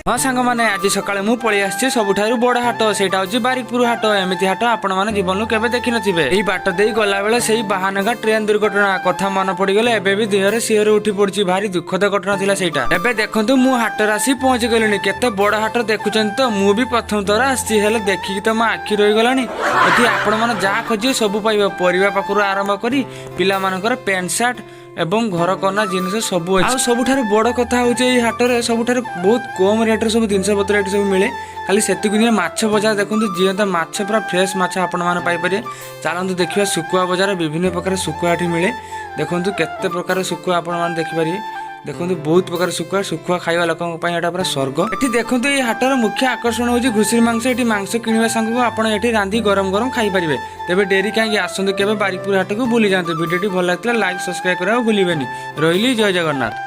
हाँ सांग मैंने आज सका मुझे पलि आसी सबुठ बड़ हाट से बारिकपुर हाट एमती हाट आपण मैंने जीवन के देखी नथिबे। यही बाट दे गला बेले से बाहानगा ट्रेन दुर्घटना कथा मन पड़गले एबे भी देहरे सिहर उठी पड़ी भारी दुखद घटना थिला सेटा। एबे देखंतु मु हाटर आसी पहुंची गलिनी केते बड़ हाट देखुचन तो मु भी प्रथम थर आसी हेले देखिकी तो मो आखि रही गलानी। एठी आपण माने जा खोजिए सब पाइबे परिबा पाखरु आरंभ करी पिला मानकर पैंट शर्ट एवं घर कना जिनस सब अच्छे। सबुठार बड़ कथा हूँ हाटर सबुठार बहुत कम रेट सब जिनस पत्र ये सब मिले खाली से माछ बजार देखो जीवंत माछ पूरा फ्रेश माछ आपण मैंने पाइपर। चलते देखा शुखुआ बजार विभिन्न प्रकार शुखुआ ये मिले देखो केते प्रकार शुखुआ आपण मैंने देखिपारे। देखो बहुत प्रकार शुखुआ शुखुआ खाଇବା लोकों पूरा स्वर्ग। ये देखो ये हाटर मुख्य आकर्षण हूँ घुषुरी मांस। ये मांस किणवा सांग आपड़ ये रांधि गरम गरम खाईपारे। तेरे डेरी कहीं आसतु के बारिकपुर हाट को भूली जाते। वीडियो भल लगता लाइक सब्सक्राइब करा भूलें। रही जय जगन्नाथ।